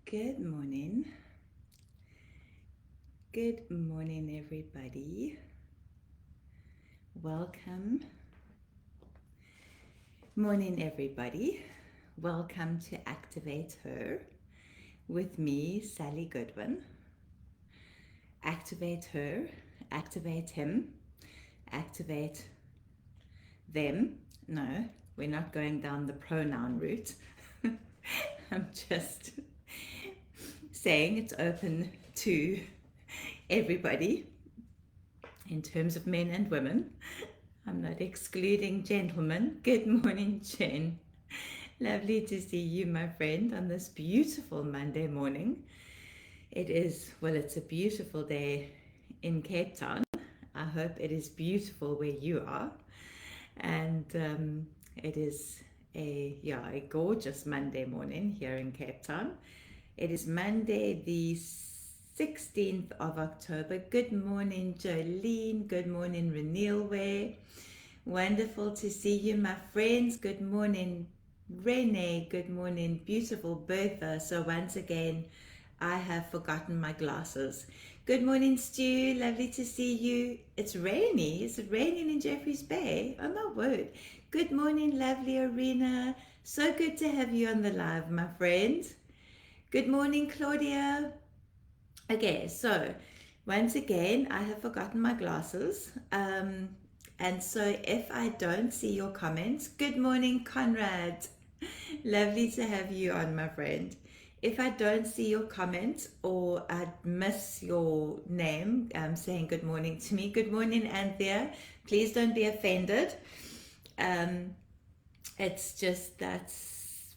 Good morning. Good morning, everybody. Welcome. Morning, everybody. Welcome to Activate Her with me, Sally Goodwin. Activate her, activate him, activate them. No, we're not going down the pronoun route. I'm just saying it's open to everybody in terms of men and women. I'm not excluding gentlemen. Good morning, Jen. Lovely to see you, my friend, on this beautiful Monday morning. It's a beautiful day in Cape Town. I hope it is beautiful where you are. And it is a gorgeous Monday morning here in Cape Town. It is Monday, the 16th of October. Good morning, Jolene. Good morning, Renilwe. Wonderful to see you, my friends. Good morning, Renee. Good morning, beautiful Bertha. So once again, I have forgotten my glasses. Good morning, Stu. Lovely to see you. It's rainy. Is it raining in Jeffreys Bay? Oh my word. Good morning, lovely Arena. So good to have you on the live, my friend. Good morning, Claudia. Okay, so once again, I have forgotten my glasses. And so if I don't see your comments, good morning, Conrad. Lovely to have you on, my friend. If I don't see your comment or I miss your name saying good morning to me, good morning, Anthea. Please don't be offended. It's just that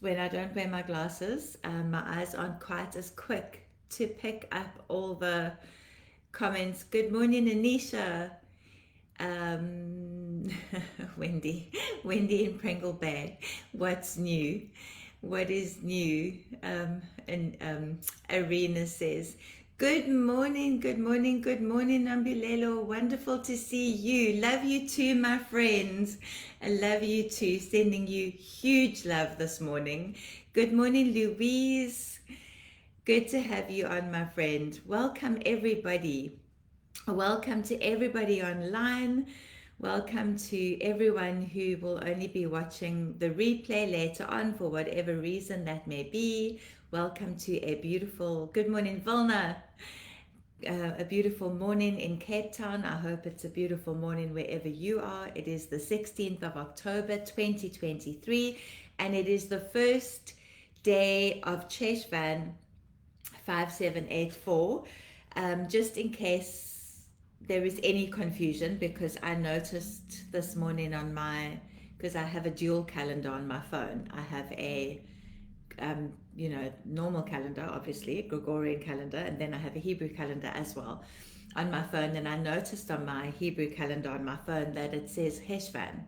when I don't wear my glasses, my eyes aren't quite as quick to pick up all the comments. Good morning, Anisha. Wendy in Pringle Bay. What's new? What is new? Arena says, good morning, Ambulelo. Wonderful to see you. Love you too, my friends. I love you too. Sending you huge love this morning. Good morning, Louise. Good to have you on, my friend. Welcome, everybody. Welcome to everybody online. Welcome to everyone who will only be watching the replay later on for whatever reason that may be. Welcome to a beautiful, good morning, Vilna. A beautiful morning in Cape Town. I hope it's a beautiful morning wherever you are. It is the 16th of October 2023 and it is the first day of Cheshvan 5784. Just in case there is any confusion, because I noticed this morning because I have a dual calendar on my phone. I have a normal calendar, obviously, Gregorian calendar, and then I have a Hebrew calendar as well on my phone. And I noticed on my Hebrew calendar on my phone that it says Cheshvan.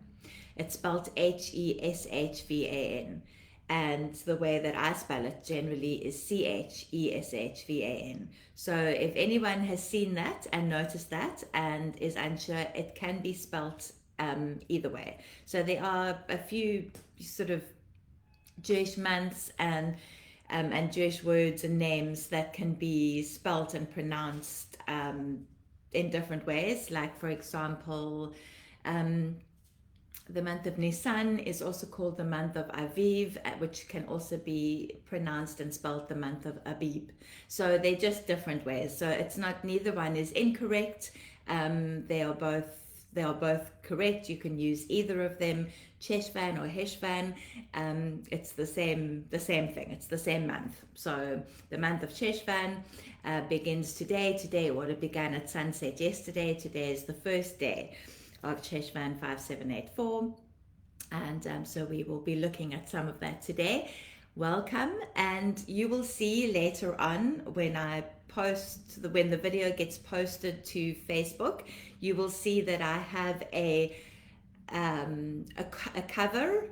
It's spelled Heshvan. And the way that I spell it generally is Cheshvan. So if anyone has seen that and noticed that and is unsure, it can be spelt either way. So there are a few sort of Jewish months and Jewish words and names that can be spelt and pronounced in different ways. Like, for example, the month of Nisan is also called the month of Aviv, which can also be pronounced and spelled the month of Abib. So they're just different ways. So it's not, neither one is incorrect. They are both correct. You can use either of them, Cheshvan or Heshvan. It's the same thing. It's the same month. So the month of Cheshvan begins today. It began at sunset yesterday. Today is the first day of Cheshvan 5784, and so we will be looking at some of that today. Welcome, and you will see later on when when the video gets posted to Facebook, you will see that I have a cover,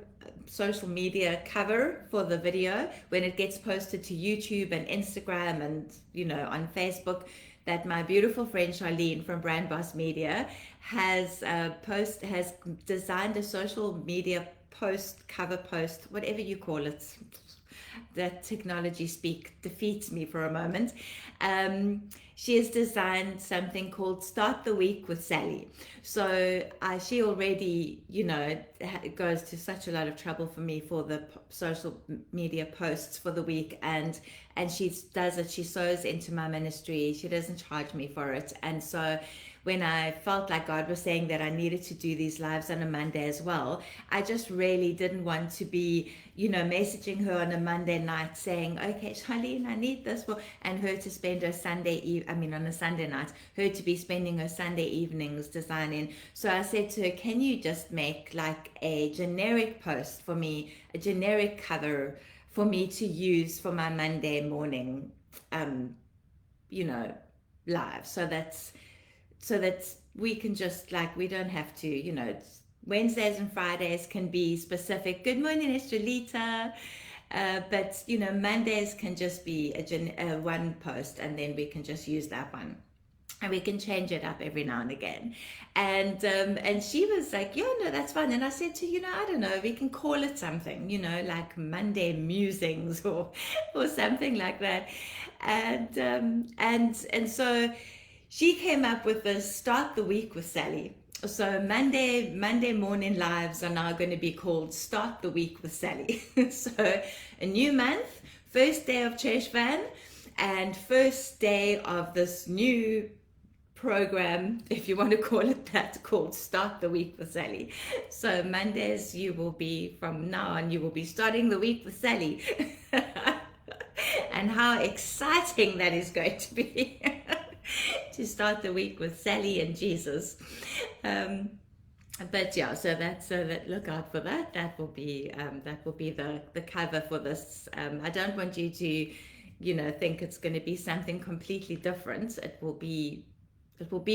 social media cover for the video. When it gets posted to YouTube and Instagram and on Facebook, that my beautiful friend Charlene from Brand Boss Media has designed a social media cover post, whatever you call it, that technology speak defeats me for a moment. She has designed something called Start the Week with Sally. So she already, goes to such a lot of trouble for me for the social media posts for the week, and she does it. She sows into my ministry. She doesn't charge me for it, and so when I felt like God was saying that I needed to do these lives on a Monday as well, I just really didn't want to be, messaging her on a Monday night saying, okay, Charlene, I need this and her to spend her on a Sunday night, her to be spending her Sunday evenings designing. So I said to her, can you just make like a generic post for me, a generic cover for me to use for my Monday morning, live. So that we can just we don't have to, Wednesdays and Fridays can be specific. Good morning, Estrelita. But Mondays can just be a one post, and then we can just use that one, and we can change it up every now and again. And she was like, yeah, no, that's fine. And I said to I don't know, we can call it something, like Monday musings or something like that. And so she came up with this Start the Week with Sally. So Monday morning lives are now going to be called Start the Week with Sally. So a new month, first day of Cheshvan, and first day of this new program, if you want to call it that, called Start the Week with Sally. So Mondays, from now on, you will be starting the week with Sally. And how exciting that is going to be. To start the week with Sally and Jesus. But yeah, so that look out for that. That will be the cover for this. I don't want you to, think it's going to be something completely different. It will be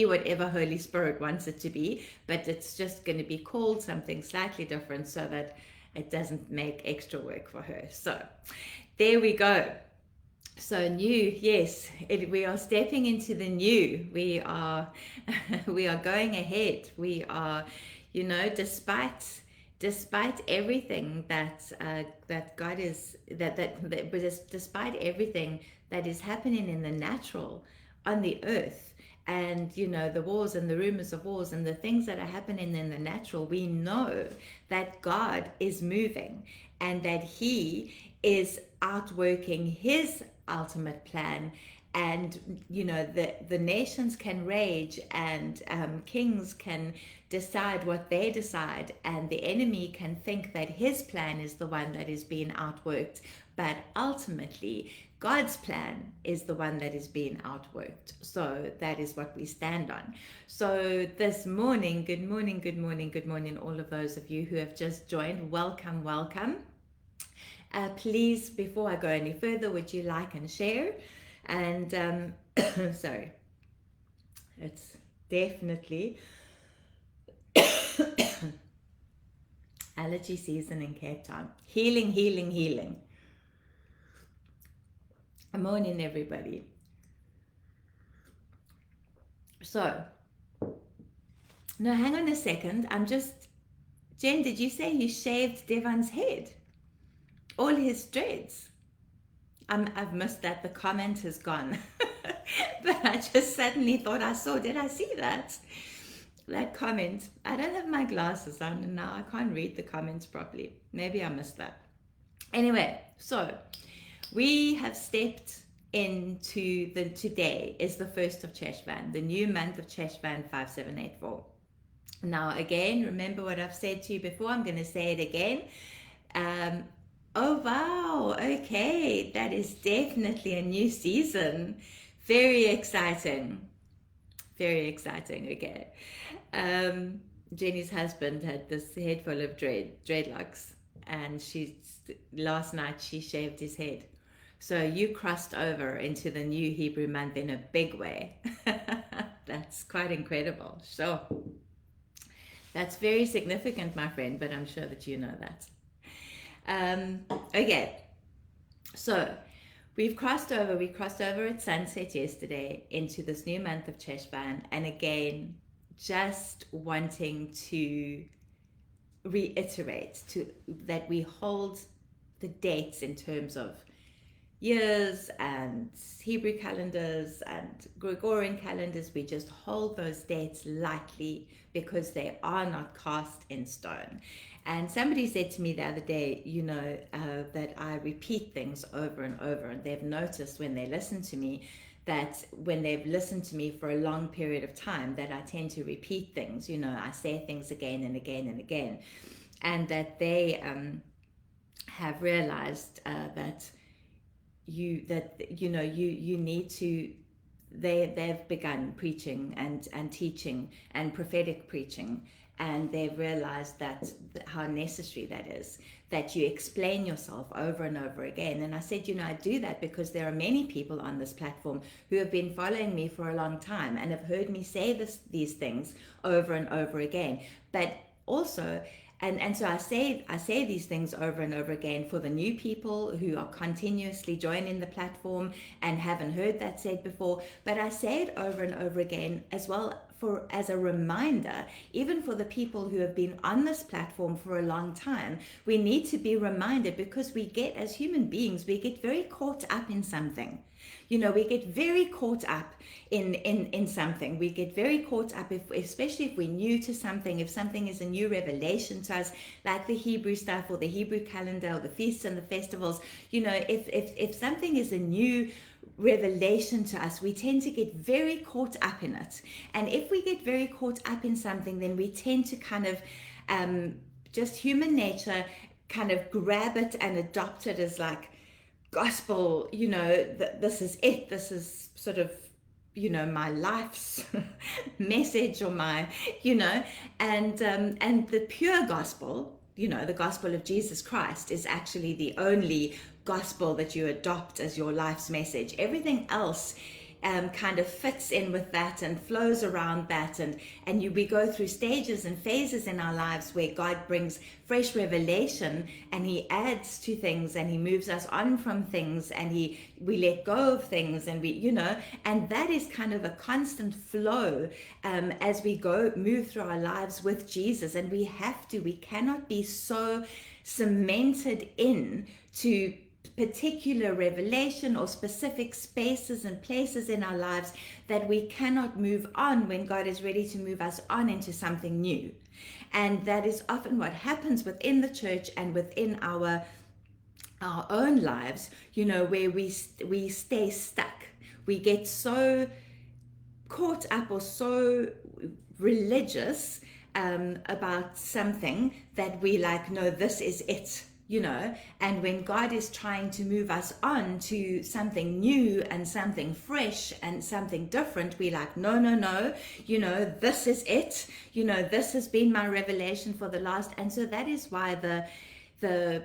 whatever Holy Spirit wants it to be, but it's just going to be called something slightly different so that it doesn't make extra work for her. So there we go. So new, yes, we are stepping into the new. We are going ahead. We are, despite everything that God is despite everything that is happening in the natural on the earth, and the wars and the rumors of wars and the things that are happening in the natural, we know that God is moving and that He is outworking His ultimate plan, and the nations can rage, and kings can decide what they decide, and the enemy can think that his plan is the one that is being outworked, but ultimately God's plan is the one that is being outworked. So that is what we stand on. So this morning, good morning, all of those of you who have just joined, welcome. Please, before I go any further, would you like and share? And sorry, it's definitely allergy season in Cape Town. Healing. Good morning, everybody. So, no, hang on a second. Jen, did you say you shaved Devon's head? All his dreads. I've missed that. The comment has gone. But I just suddenly thought did I see that comment? I don't have my glasses on and now I can't read the comments properly. Maybe I missed that. Anyway, so we have stepped into today is the 1st of Cheshvan, the new month of Cheshvan 5784. Now again, remember what I've said to you before, I'm going to say it again. Oh, wow. Okay. That is definitely a new season. Very exciting. Okay. Jenny's husband had this head full of dreadlocks, and last night she shaved his head. So you crossed over into the new Hebrew month in a big way. That's quite incredible. So that's very significant, my friend, but I'm sure that you know that. Okay, so we crossed over at sunset yesterday into this new month of Cheshvan, and again, just wanting to reiterate that we hold the dates in terms of years and Hebrew calendars and Gregorian calendars. We just hold those dates lightly because they are not cast in stone. And somebody said to me the other day, that I repeat things over and over, and they've noticed when they listen to me that when they've listened to me for a long period of time, that I tend to repeat things. I say things again and again and again, and that they have realized that you need to, they've begun preaching and teaching and prophetic preaching, and they've realized that how necessary that is, that you explain yourself over and over again. And I said, I do that because there are many people on this platform who have been following me for a long time and have heard me say these things over and over again. But also, and so I say these things over and over again for the new people who are continuously joining the platform and haven't heard that said before. But I say it over and over again as well as a reminder, even for the people who have been on this platform for a long time. We need to be reminded, because we get, as human beings, we get very caught up in something. We get very caught up in something. We get very caught up, especially if we're new to something, if something is a new revelation to us, like the Hebrew stuff or the Hebrew calendar or the feasts and the festivals. If something is a new revelation to us, we tend to get very caught up in it. And if we get very caught up in something, then we tend to kind of just human nature kind of grab it and adopt it as like gospel. This is it, this is sort of my life's message, or my and the pure gospel, the gospel of Jesus Christ, is actually the only gospel that you adopt as your life's message. Everything else kind of fits in with that and flows around that, and we go through stages and phases in our lives where God brings fresh revelation, and he adds to things, and he moves us on from things, and we let go of things, and and that is kind of a constant flow as we move through our lives with Jesus. And we cannot be so cemented in to particular revelation or specific spaces and places in our lives that we cannot move on when God is ready to move us on into something new. And that is often what happens within the church and within our own lives, where we stay stuck. We get so caught up or so religious about something that we like, no, this is it. And when God is trying to move us on to something new and something fresh and something different, we like, no, this is it. This has been my revelation for the last. And so that is why the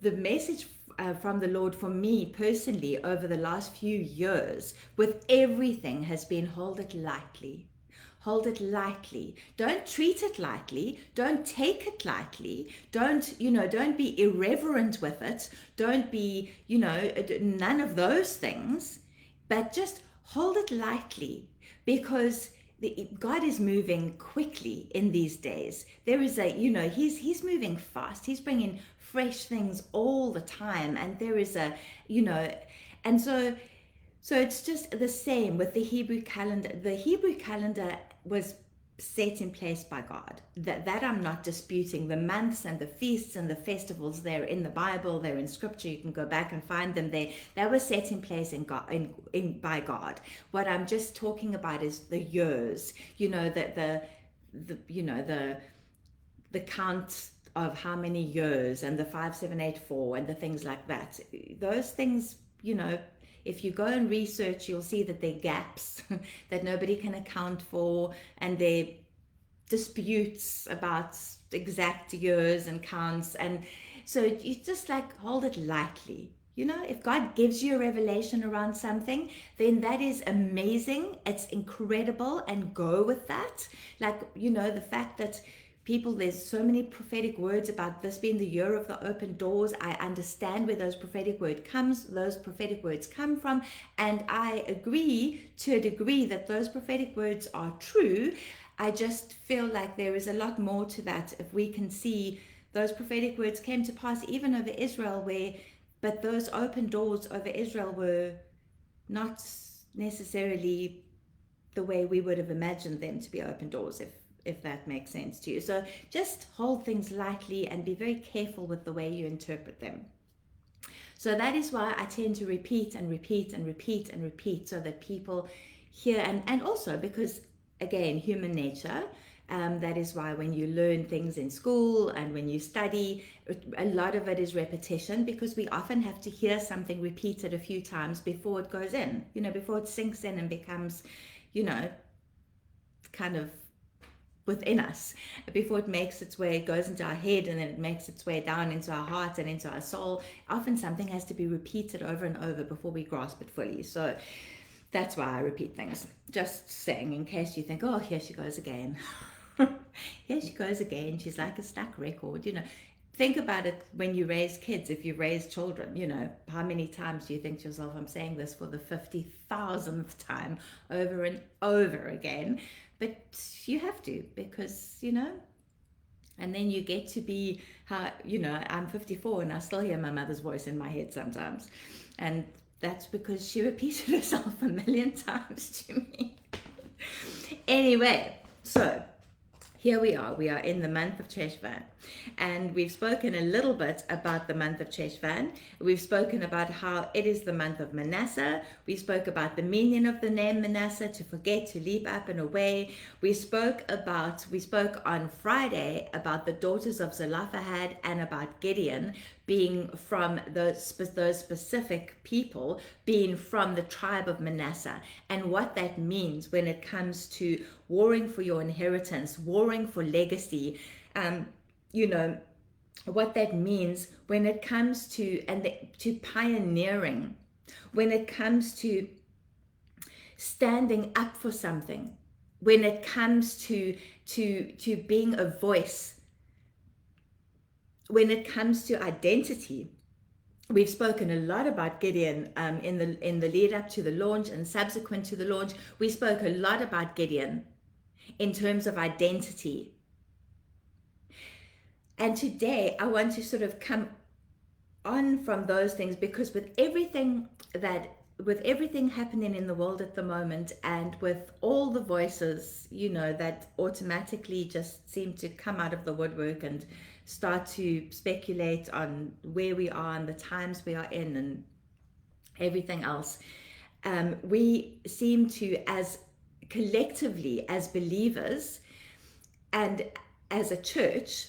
message from the Lord for me personally over the last few years with everything has been, hold it lightly. Hold it lightly. Don't treat it lightly. Don't take it lightly. Don't be irreverent with it. Don't be, none of those things, but just hold it lightly, because God is moving quickly in these days. There is he's moving fast. He's bringing fresh things all the time. And there is and so it's just the same with the Hebrew calendar. The Hebrew calendar was set in place by God. That I'm not disputing. The months and the feasts and the festivals, they're in the Bible, they're in Scripture. You can go back and find them there. They were set in place by God. What I'm just talking about is the years. The count of how many years, and the 5784 and the things like that. Those things, if you go and research, you'll see that there are gaps that nobody can account for, and there are disputes about exact years and counts. And so you just like hold it lightly. If God gives you a revelation around something, then that is amazing. It's incredible, and go with that. Like, the fact that there's so many prophetic words about this being the year of the open doors. I understand where those prophetic words come from, and I agree to a degree that those prophetic words are true. I just feel like there is a lot more to that if we can see those prophetic words came to pass even over Israel, but those open doors over Israel were not necessarily the way we would have imagined them to be open doors, if that makes sense to you. So just hold things lightly and be very careful with the way you interpret them. So that is why I tend to repeat and repeat and repeat and repeat, so that people hear, and also because, again, human nature. That is why when you learn things in school and when you study, a lot of it is repetition, because we often have to hear something repeated a few times before it goes in, before it sinks in and becomes, kind of within us, before it makes its way, it goes into our head, and then it makes its way down into our heart and into our soul. Often something has to be repeated over and over before we grasp it fully. So that's why I repeat things. Just saying, in case you think, oh, here she goes again. Here she goes again. She's like a stuck record. Think about it when you raise kids. If you raise children, how many times do you think to yourself, I'm saying this for the 50,000th time over and over again? But you have to, because, and then you get to be I'm 54 and I still hear my mother's voice in my head sometimes. And that's because she repeated herself a million times to me. Anyway, so here we are in the month of Cheshvan, and we've spoken a little bit about the month of Cheshvan. We've spoken about how it is the month of Manasseh. We spoke about the meaning of the name Manasseh, to forget, to leap up and away. We spoke on Friday about the daughters of Zelophehad and about Gideon being from those specific people, being from the tribe of Manasseh, and what that means when it comes to warring for your inheritance, warring for legacy, what that means when it comes to to pioneering, when it comes to standing up for something, when it comes to being a voice, when it comes to identity. We've spoken a lot about Gideon in the lead up to the launch and subsequent to the launch. We spoke a lot about Gideon in terms of identity. And today I want to sort of come on from those things, because with everything happening in the world at the moment, and with all the voices, that automatically just seem to come out of the woodwork and start to speculate on where we are and the times we are in and everything else, we seem to, as collectively, as believers and as a church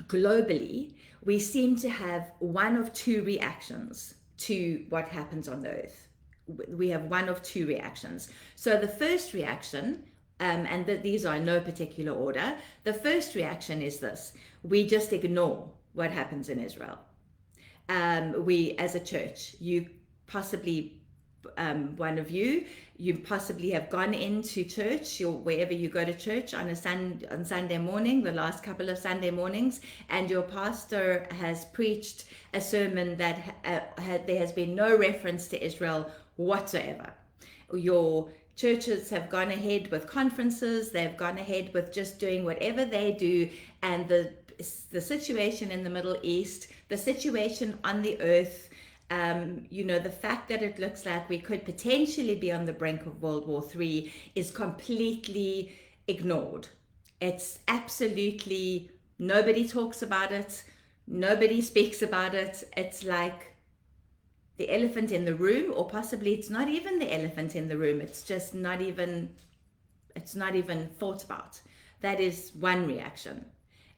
globally, we seem to have one of two reactions to what happens on the earth. We have one of two reactions. So the first reaction, and these are in no particular order, the first reaction is this: we just ignore what happens in Israel. We, as a church, you possibly, one of you possibly have gone into church, or wherever you go to church on Sunday morning, the last couple of Sunday mornings, and your pastor has preached a sermon that there has been no reference to Israel whatsoever. Your churches have gone ahead with conferences, they've gone ahead with just doing whatever they do, and the situation in the Middle East, the situation on the earth, the fact that it looks like we could potentially be on the brink of World War III is completely ignored. It's absolutely, nobody talks about it, nobody speaks about it. It's like the elephant in the room, or possibly it's not even the elephant in the room, it's just not even thought about. That is one reaction.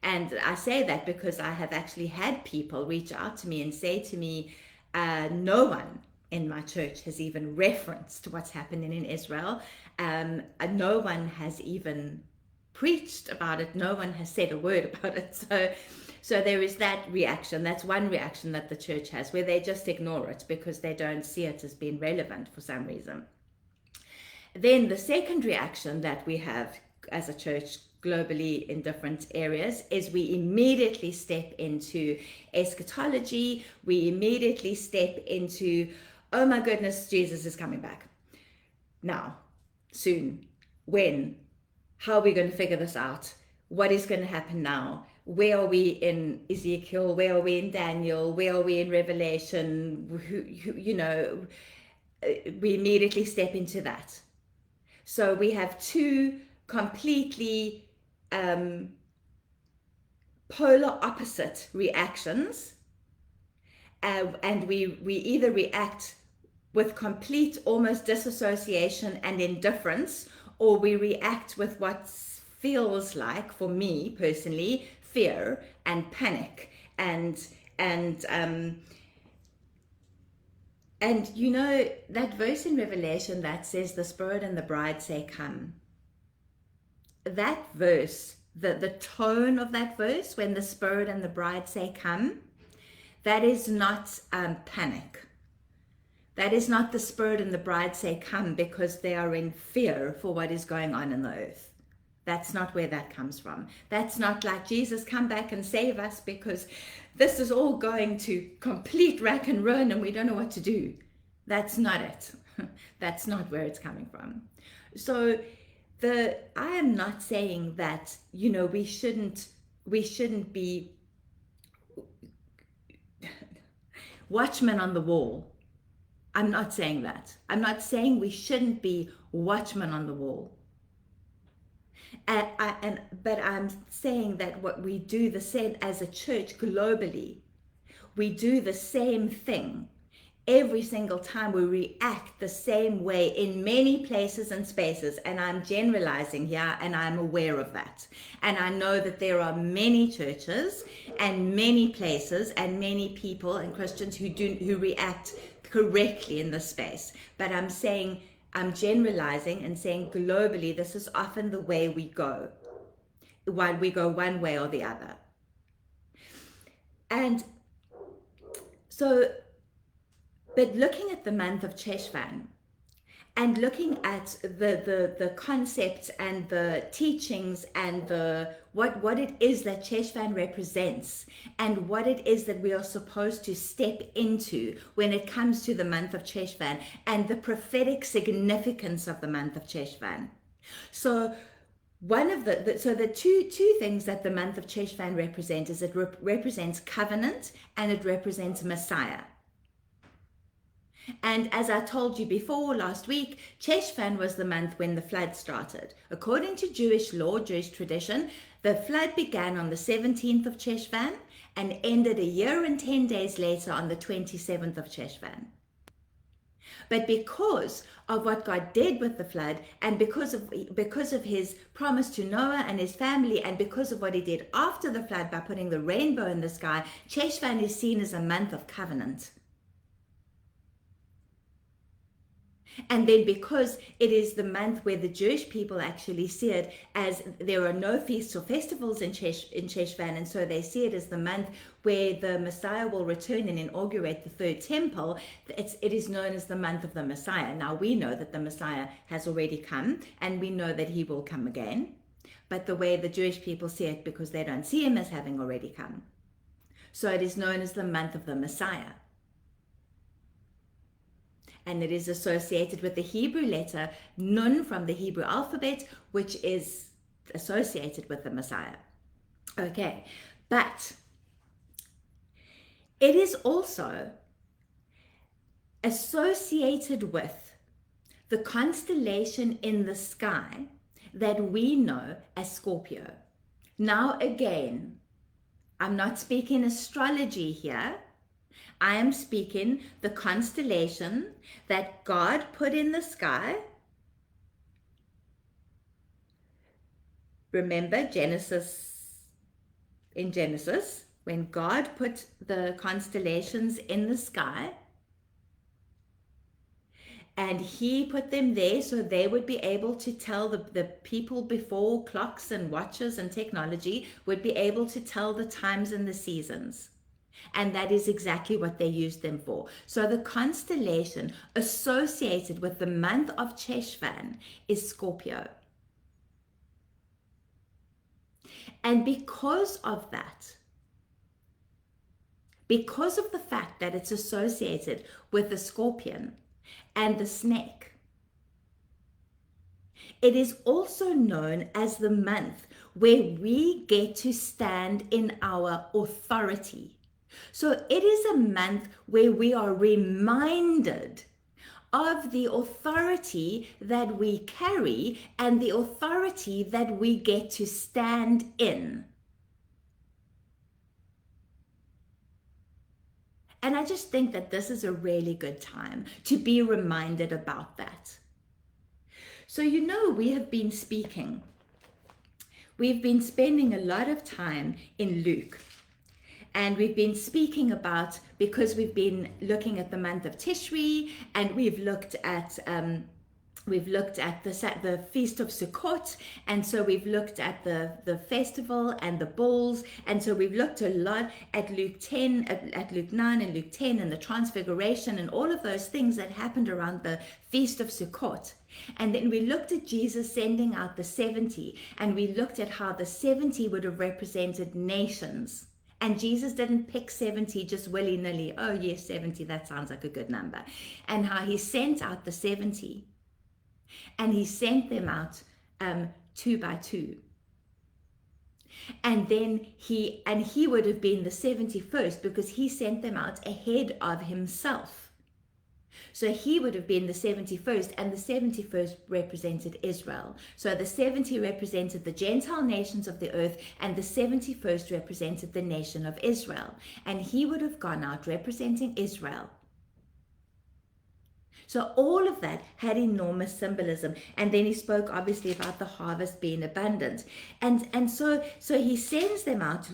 And I say that because I have actually had people reach out to me and say to me, no one in my church has even referenced what's happening in Israel. No one has even preached about it. No one has said a word about it. So there is that reaction. That's one reaction that the church has, where they just ignore it because they don't see it as being relevant for some reason. Then the second reaction that we have as a church globally in different areas is we immediately step into eschatology. We immediately step into, oh my goodness, Jesus is coming back. Now, soon, when, how are we going to figure this out? What is going to happen now? where are we in Ezekiel? Where are we in Daniel? Where are we in Revelation? We immediately step into that. So we have two completely polar opposite reactions, and we either react with complete almost disassociation and indifference, or we react with what feels like, for me personally, fear and panic and you know that verse in Revelation that says the Spirit and the bride say come, that verse, the tone of that verse when the Spirit and the bride say come, that is not panic. That is not the Spirit and the bride say come because they are in fear for what is going on in the earth. That's not where that comes from. That's not like, Jesus, come back and save us because this is all going to complete rack and ruin and we don't know what to do. That's not it. That's not where it's coming from. So I am not saying that, we shouldn't be watchmen on the wall. I'm not saying that. I'm not saying we shouldn't be watchmen on the wall. But I'm saying that what we do the same as a church globally, we do the same thing. Every single time we react the same way in many places and spaces, and I'm generalizing here and I'm aware of that. And I know that there are many churches and many places and many people and Christians who react correctly in this space. But I'm generalizing and saying globally, this is often the way we go. We go one way or the other. And so, but looking at the month of Cheshvan and looking at the concepts and the teachings and what it is that Cheshvan represents and what it is that we are supposed to step into when it comes to the month of Cheshvan and the prophetic significance of the month of Cheshvan. So one of the two things that the month of Cheshvan represents is it represents covenant and it represents Messiah. And as I told you before last week, Cheshvan was the month when the flood started. According to Jewish law, Jewish tradition, the flood began on the 17th of Cheshvan and ended a year and 10 days later on the 27th of Cheshvan. But because of what God did with the flood and because of his promise to Noah and his family and because of what he did after the flood by putting the rainbow in the sky, Cheshvan is seen as a month of covenant. And then because it is the month where the Jewish people actually see it as there are no feasts or festivals in Cheshvan, and so they see it as the month where the Messiah will return and inaugurate the third temple, it is known as the month of the Messiah. Now we know that the Messiah has already come and we know that he will come again, but the way the Jewish people see it, because they don't see him as having already come. So it is known as the month of the Messiah. And it is associated with the Hebrew letter Nun from the Hebrew alphabet, which is associated with the Messiah. Okay, but it is also associated with the constellation in the sky that we know as Scorpio. Now again, I'm not speaking astrology here. I am speaking the constellation that God put in the sky. Remember in Genesis, when God put the constellations in the sky, and he put them there so they would be able to tell the people before clocks and watches and technology would be able to tell the times and the seasons. And that is exactly what they used them for. So the constellation associated with the month of Cheshvan is Scorpio. And because of that, because of the fact that it's associated with the scorpion and the snake, it is also known as the month where we get to stand in our authority. So it is a month where we are reminded of the authority that we carry and the authority that we get to stand in. And I just think that this is a really good time to be reminded about that. So, we have been speaking. We've been spending a lot of time in Luke. And we've been speaking about, because we've been looking at the month of Tishri, and we've looked at the Feast of Sukkot, and so we've looked at the festival and the bulls, and so we've looked a lot at Luke 10, at Luke 9 and Luke 10, and the Transfiguration and all of those things that happened around the Feast of Sukkot. And then we looked at Jesus sending out the 70, and we looked at how the 70 would have represented nations. And Jesus didn't pick 70 just willy-nilly. Oh, yes, 70, that sounds like a good number. And how he sent out the 70. And he sent them out 2 by 2. And then he would have been the 71st because he sent them out ahead of himself. So he would have been the 71st, and the 71st represented Israel. So the 70 represented the Gentile nations of the earth, and the 71st represented the nation of Israel. And he would have gone out representing Israel. So all of that had enormous symbolism. And then he spoke obviously about the harvest being abundant. And so he sends them out.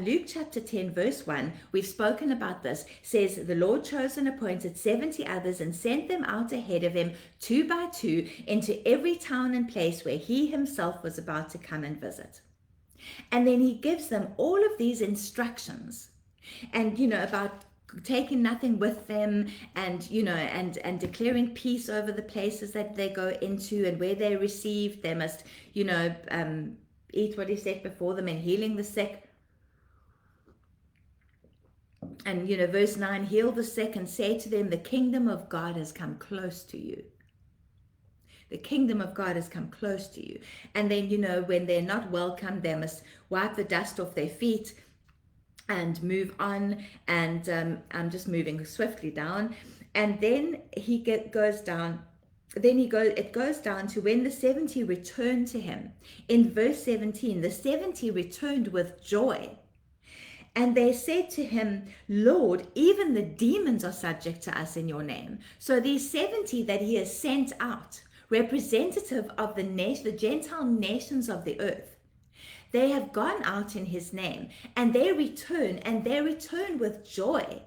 Luke chapter 10 verse 1, we've spoken about this, says, the Lord chose and appointed 70 others and sent them out ahead of him 2 by 2 into every town and place where he himself was about to come and visit. And then he gives them all of these instructions and, about taking nothing with them, and and declaring peace over the places that they go into, and where they receive, they must eat what he set before them, and healing the sick. And verse 9, heal the sick and say to them, the kingdom of God has come close to you. The kingdom of God has come close to you. And then when they're not welcome, they must wipe the dust off their feet and move on. And I'm just moving swiftly down. And then it goes down to when the 70 returned to him. In verse 17, the 70 returned with joy. And they said to him, Lord, even the demons are subject to us in your name. So these 70 that he has sent out, representative of the Gentile nations of the earth, they have gone out in his name, and they return with joy.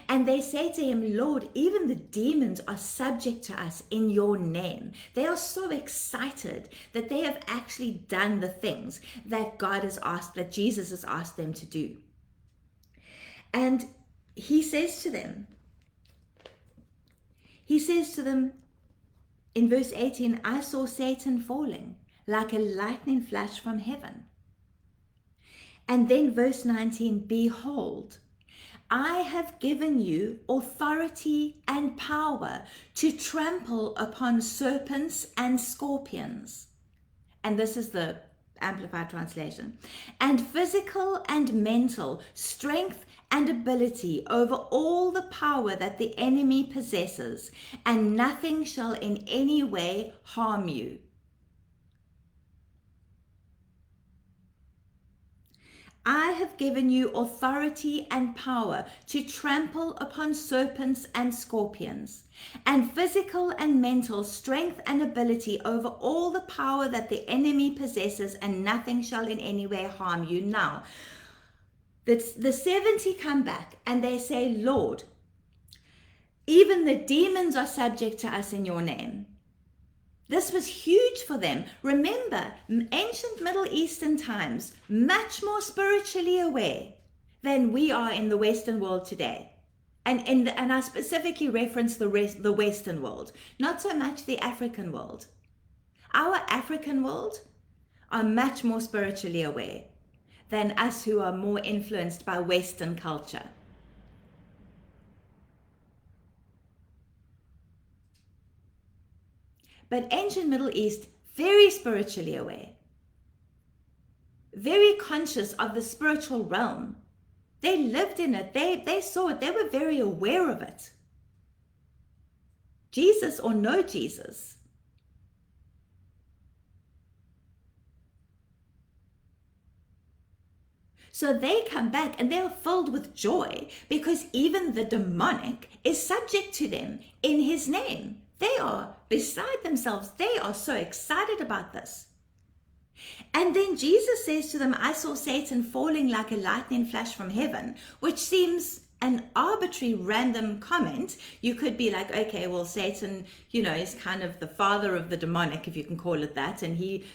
And they say to him, Lord, even the demons are subject to us in your name. They are so excited that they have actually done the things that that Jesus has asked them to do. And he says to them in verse 18, I saw Satan falling like a lightning flash from heaven. And then verse 19, behold, I have given you authority and power to trample upon serpents and scorpions. And this is the Amplified Translation. And physical and mental strength and ability over all the power that the enemy possesses, and nothing shall in any way harm you. I have given you authority and power to trample upon serpents and scorpions, and physical and mental strength and ability over all the power that the enemy possesses, and nothing shall in any way harm you. Now, the 70 come back and they say, Lord, even the demons are subject to us in your name. This was huge for them. Remember, ancient Middle Eastern times, much more spiritually aware than we are in the Western world today. And I specifically reference the Western world, not so much the African world. Our African world are much more spiritually aware than us who are more influenced by Western culture. But ancient Middle East, very spiritually aware. very conscious of the spiritual realm. They lived in it. They saw it. They were very aware of it. Jesus or no Jesus. So they come back and they are filled with joy because even the demonic is subject to them in his name. They are beside themselves. They are so excited about this. And then Jesus says to them, I saw Satan falling like a lightning flash from heaven, which seems an arbitrary random comment. You could be like, okay, well, Satan, is kind of the father of the demonic, if you can call it that. And he,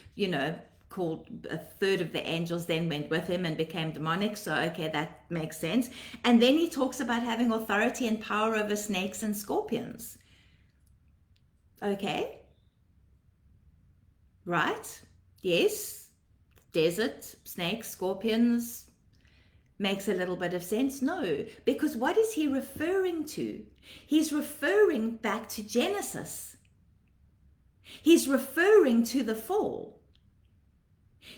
called a third of the angels then went with him and became demonic. So, okay, that makes sense. And then he talks about having authority and power over snakes and scorpions. Okay. Right. Yes. Desert, snakes, scorpions. Makes a little bit of sense? No, because what is he referring to? He's referring back to Genesis. He's referring to the fall.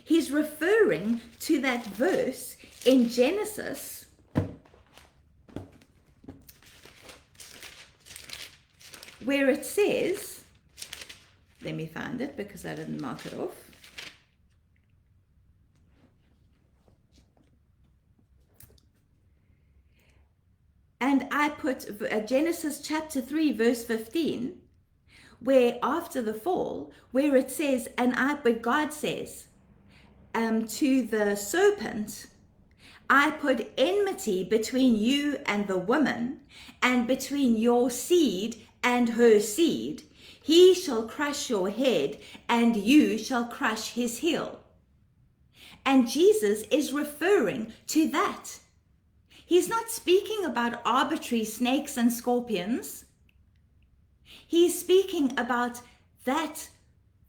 He's referring to that verse in Genesis where it says, let me find it because I didn't mark it off. And I put Genesis chapter 3, verse 15, where after the fall, where it says, but God says to the serpent, I put enmity between you and the woman, and between your seed and her seed. He shall crush your head, and you shall crush his heel. And Jesus is referring to that. He's not speaking about arbitrary snakes and scorpions. He's speaking about that,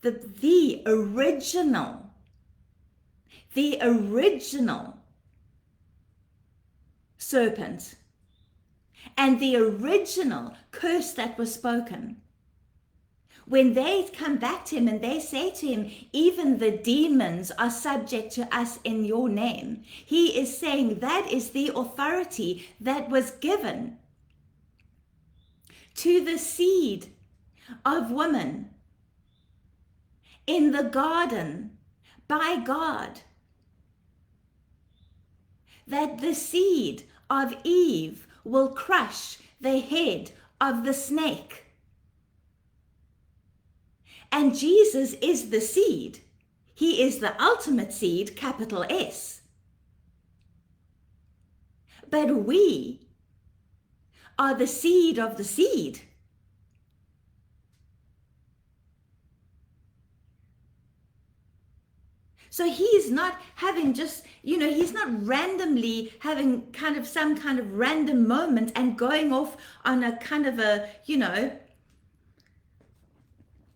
the original serpent and the original curse that was spoken. When they come back to him and they say to him, even the demons are subject to us in your name, he is saying that is the authority that was given to the seed of woman in the garden by God. That the seed of Eve will crush the head of the snake. And Jesus is the seed. He is the ultimate seed, capital S. But we are the seed of the seed. So he's not having just, he's not randomly having some kind of random moment and going off on a kind of a,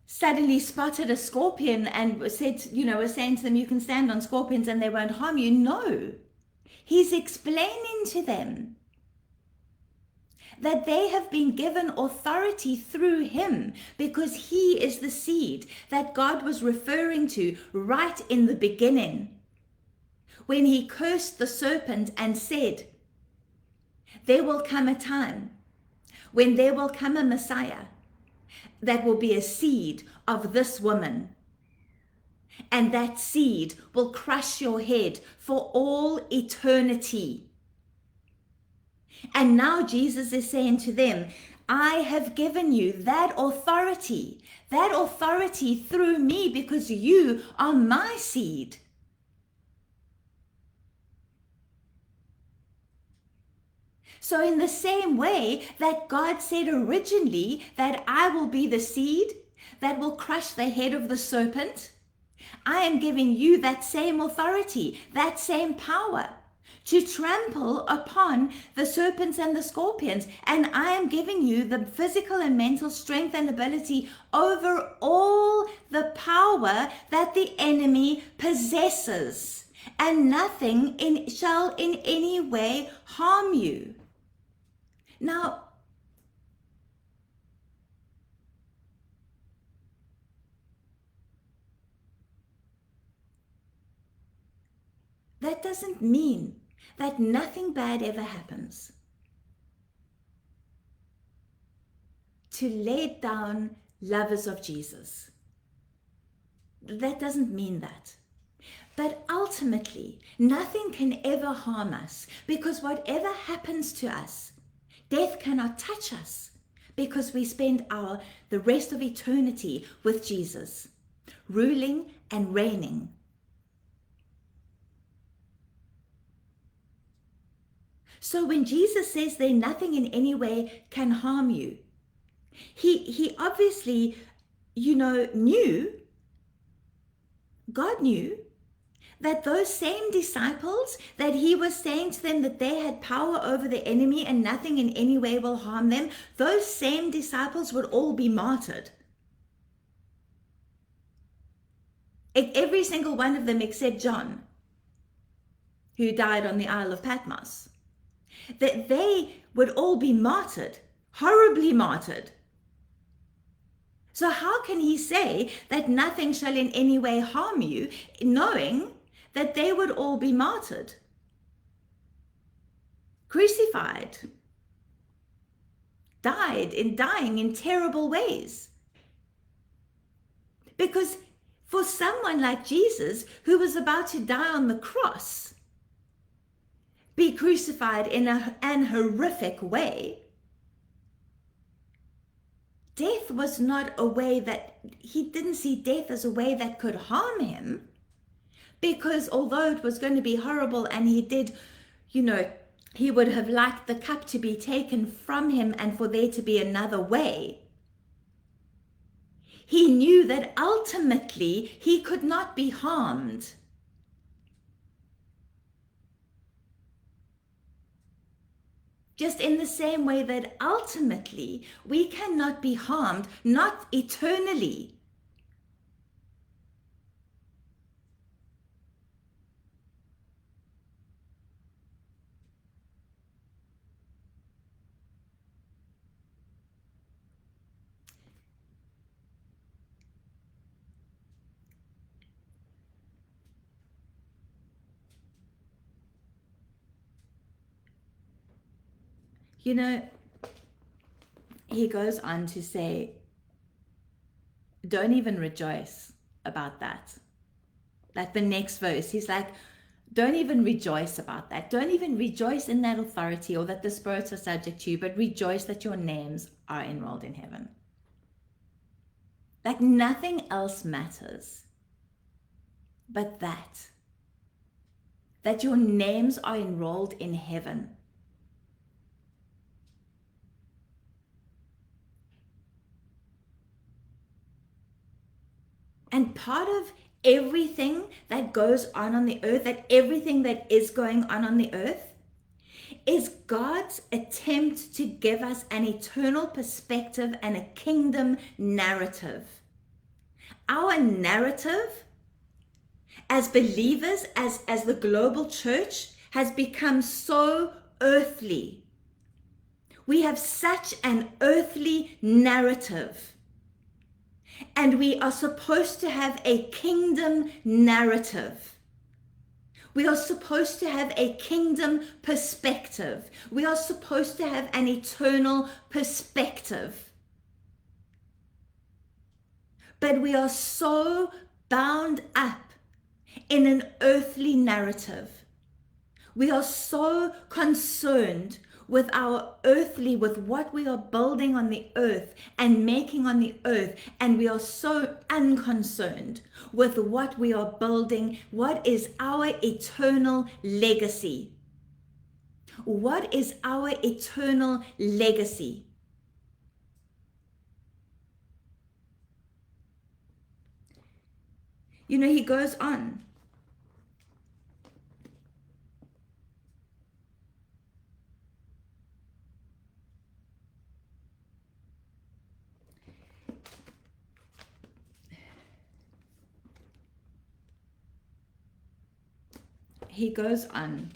suddenly spotted a scorpion and said, was saying to them, you can stand on scorpions and they won't harm you. No, he's explaining to them that they have been given authority through him because he is the seed that God was referring to right in the beginning when he cursed the serpent and said, there will come a time when there will come a Messiah that will be a seed of this woman. And that seed will crush your head for all eternity. And now Jesus is saying to them, I have given you that authority through me because you are my seed. So in the same way that God said originally that I will be the seed that will crush the head of the serpent, I am giving you that same authority, that same power to trample upon the serpents and the scorpions. And I am giving you the physical and mental strength and ability over all the power that the enemy possesses. And nothing shall in any way harm you. Now, that doesn't mean that nothing bad ever happens. To lay down lovers of Jesus, that doesn't mean that. But ultimately, nothing can ever harm us, because whatever happens to us, death cannot touch us, because we spend the rest of eternity with Jesus, ruling and reigning. So when Jesus says there nothing in any way can harm you, he obviously, knew, God knew, that those same disciples, that he was saying to them that they had power over the enemy and nothing in any way will harm them, those same disciples would all be martyred. Every single one of them except John, who died on the Isle of Patmos. That they would all be martyred, horribly martyred. So how can he say that nothing shall in any way harm you, knowing that they would all be martyred, crucified, dying in terrible ways? Because for someone like Jesus, who was about to die on the cross, be crucified in an horrific way, death was not a way that, he didn't see death as a way that could harm him. Because although it was going to be horrible, and he did, he would have liked the cup to be taken from him and for there to be another way, he knew that ultimately he could not be harmed. Just in the same way that ultimately we cannot be harmed, not eternally. He goes on to say, don't even rejoice about that. Like the next verse, he's like, don't even rejoice about that. Don't even rejoice in that authority or that the spirits are subject to you, but rejoice that your names are enrolled in heaven. Like nothing else matters but that your names are enrolled in heaven. And part of everything that goes on the earth, that everything that is going on the earth, is God's attempt to give us an eternal perspective and a kingdom narrative. Our narrative as believers, as the global church, has become so earthly. We have such an earthly narrative. And we are supposed to have a kingdom narrative. We are supposed to have a kingdom perspective. We are supposed to have an eternal perspective. But we are so bound up in an earthly narrative. We are so concerned with with what we are building on the earth and making on the earth, and we are so unconcerned with what we are building. What is our eternal legacy? What is our eternal legacy? He goes on. He goes on.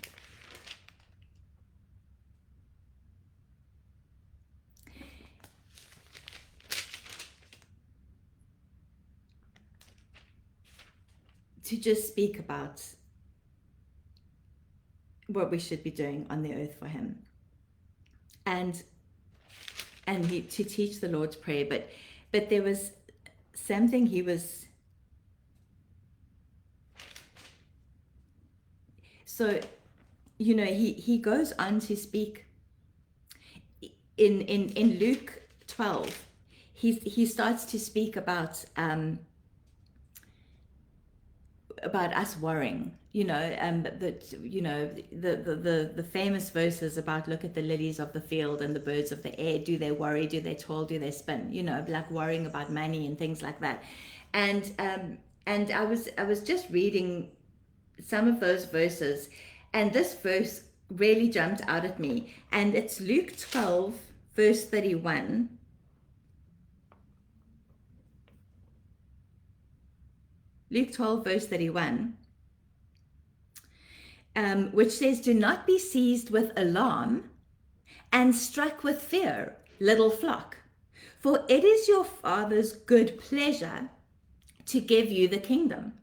To just speak about what we should be doing on the earth for him. And he to teach the Lord's Prayer, but there was something he was, so he goes on to speak in Luke 12. He starts to speak about us worrying, the famous verses about look at the lilies of the field and the birds of the air. Do they worry? Do they toil? Do they spin? Like worrying about money and things like that. And I was just reading some of those verses, and this verse really jumped out at me. And it's Luke 12, verse 31. Luke 12, verse 31, which says, do not be seized with alarm and struck with fear, little flock, for it is your Father's good pleasure to give you the kingdom.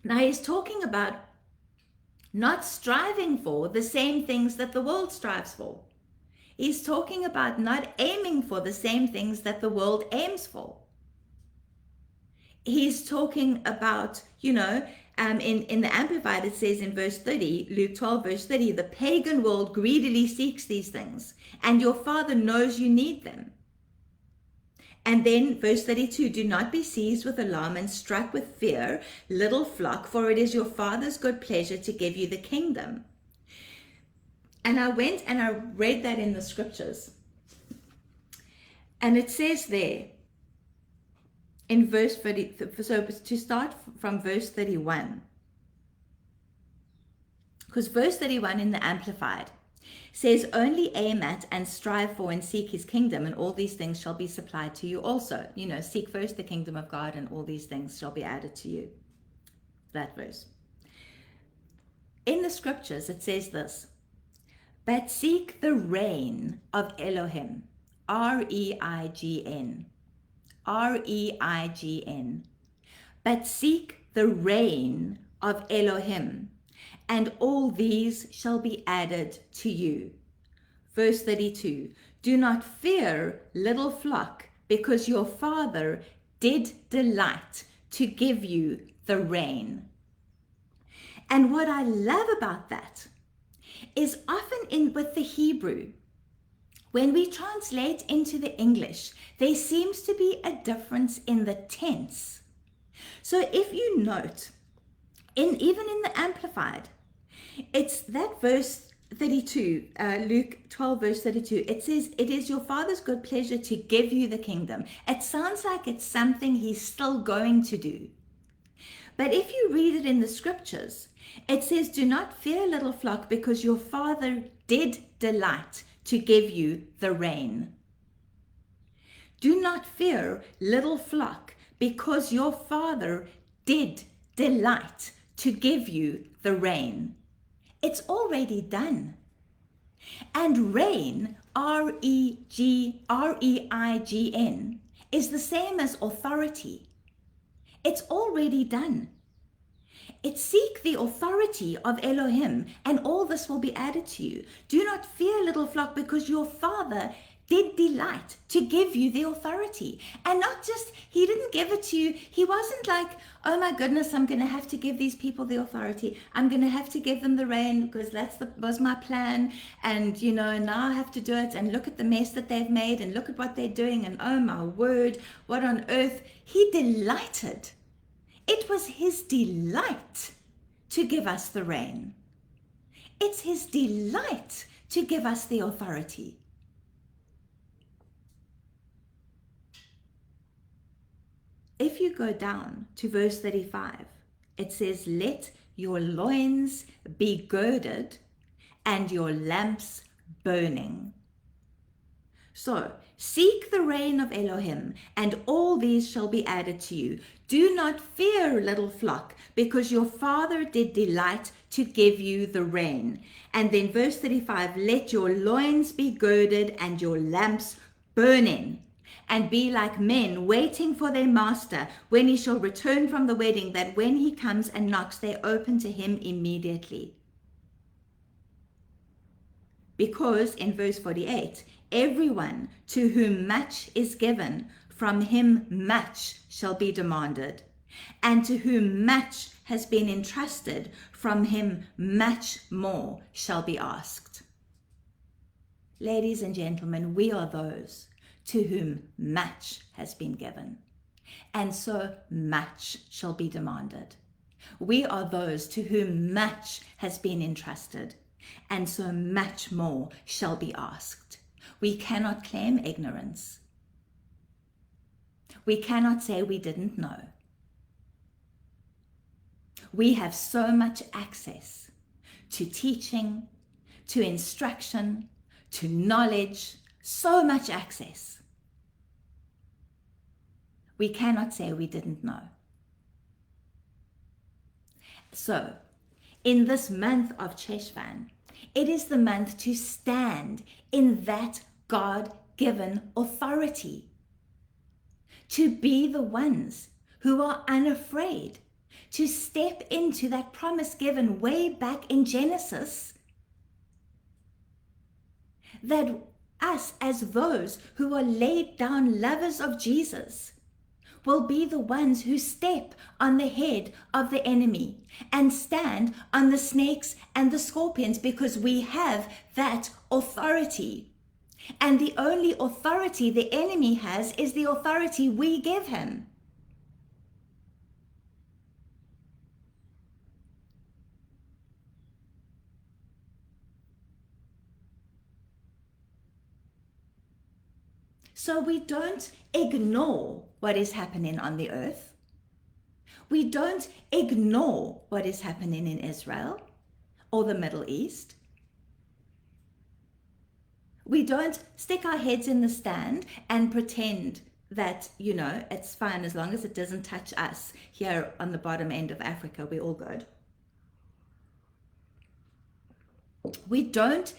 Now he's talking about not striving for the same things that the world strives for. He's talking about not aiming for the same things that the world aims for. He's talking about, in the Amplified, it says in verse 30, Luke 12, verse 30, the pagan world greedily seeks these things, and your Father knows you need them. And then verse 32, do not be seized with alarm and struck with fear, little flock, for it is your Father's good pleasure to give you the kingdom. And I went and I read that in the scriptures. And it says there, in verse 30, so to start from verse 31, because verse 31 in the Amplified says, only aim at and strive for and seek his kingdom, and all these things shall be supplied to you also. Seek first the kingdom of God, and all these things shall be added to you. That verse. In the scriptures, it says this, but seek the reign of Elohim, R-E-I-G-N, R-E-I-G-N. But seek the reign of Elohim, and all these shall be added to you. Verse 32, do not fear, little flock, because your Father did delight to give you the reign. And what I love about that is often with the Hebrew, when we translate into the English, there seems to be a difference in the tense. So if you note, even in the Amplified, it's that verse 32, Luke 12, verse 32, it says, it is your Father's good pleasure to give you the kingdom. It sounds like it's something he's still going to do. But if you read it in the scriptures, it says, do not fear, little flock, because your Father did delight to give you the reign. Do not fear, little flock, because your Father did delight to give you the reign. It's already done. And reign, R-E-I-G-N, is the same as authority. It's already done. It's seek the authority of Elohim, and all this will be added to you. Do not fear, little flock, because your Father did delight to give you the authority. And not just, he didn't give it to you. He wasn't like, oh my goodness, I'm going to have to give these people the authority. I'm going to have to give them the reign because was my plan. And, now I have to do it. And look at the mess that they've made and look at what they're doing. And oh my word, what on earth? He delighted. It was his delight to give us the reign. It's his delight to give us the authority. If you go down to verse 35, it says, let your loins be girded and your lamps burning. So, seek the reign of Elohim, and all these shall be added to you. Do not fear, little flock, because your Father did delight to give you the reign. And then verse 35, let your loins be girded and your lamps burning. and be like men waiting for their master when he shall return from the wedding, that when he comes and knocks, they open to him immediately. Because in verse 48, everyone to whom much is given, from him much shall be demanded. And to whom much has been entrusted, from him much more shall be asked. Ladies and gentlemen, we are those to whom much has been given, and so much shall be demanded. We are those to whom much has been entrusted, and so much more shall be asked. We cannot claim ignorance. We cannot say we didn't know. We have so much access to teaching, to instruction, to knowledge, so much access. We cannot say we didn't know. So, in this month of Cheshvan, it is the month to stand in that God-given authority, to be the ones who are unafraid, to step into that promise given way back in Genesis, that us as those who are laid down lovers of Jesus will be the ones who step on the head of the enemy and stand on the snakes and the scorpions, because we have that authority. And the only authority the enemy has is the authority we give him. So we don't ignore what is happening on the earth. We don't ignore what is happening in Israel or the Middle East. We don't stick our heads in the sand and pretend that, it's fine as long as it doesn't touch us here on the bottom end of Africa, we're all good. We don't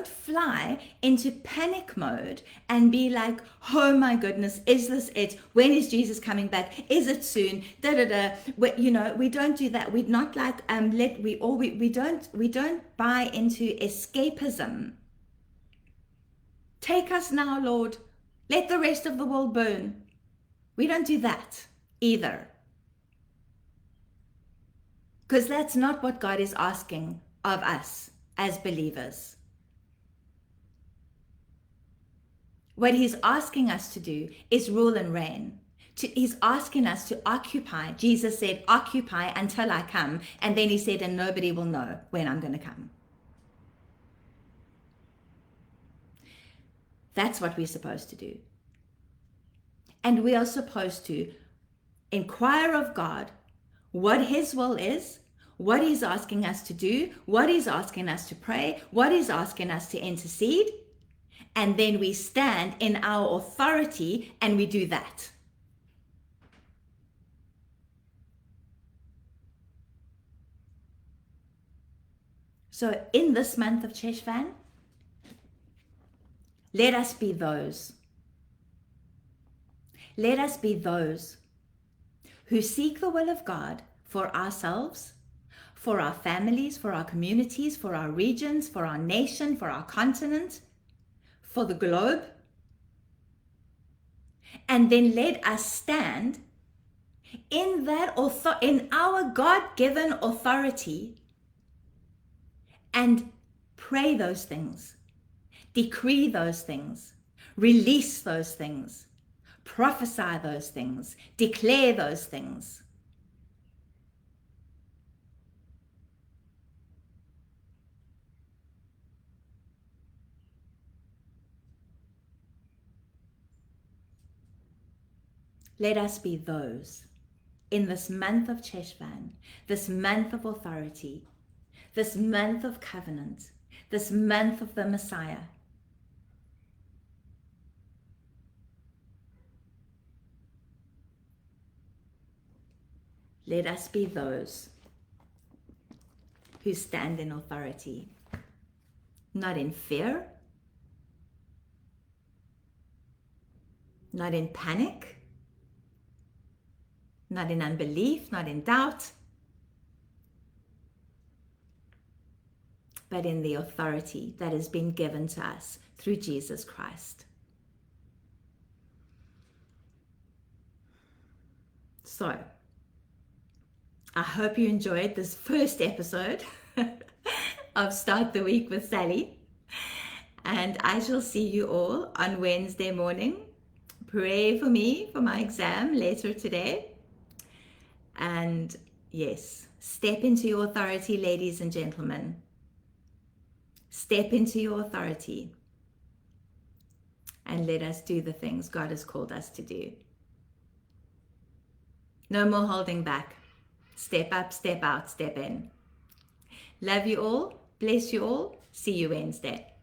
fly into panic mode and be like, oh my goodness, is this it? When is Jesus coming back? Is it soon? We don't do that. We're not like we don't buy into escapism. Take us now, Lord. Let the rest of the world burn. We don't do that either. Because that's not what God is asking of us as believers. What he's asking us to do is rule and reign. He's asking us to occupy. Jesus said, occupy until I come. And then he said, and nobody will know when I'm going to come. That's what we're supposed to do. And we are supposed to inquire of God what his will is, what he's asking us to do, what he's asking us to pray, what he's asking us to intercede. And then we stand in our authority and we do that. So in this month of Cheshvan, let us be those. Let us be those who seek the will of God for ourselves, for our families, for our communities, for our regions, for our nation, for our continent, for the globe. And then let us stand in that in our God-given authority and pray those things, decree those things, release those things, prophesy those things, declare those things. Let us be those in this month of Cheshvan, this month of authority, this month of covenant, this month of the Messiah. Let us be those who stand in authority, not in fear, not in panic, not in unbelief, not in doubt, but in the authority that has been given to us through Jesus Christ. So, I hope you enjoyed this first episode of Start the Week with Sally. And I shall see you all on Wednesday morning. Pray for me for my exam later today. And yes, step into your authority, ladies and gentlemen. Step into your authority. And let us do the things God has called us to do. No more holding back. Step up, step out, step in. Love you all. Bless you all. See you Wednesday.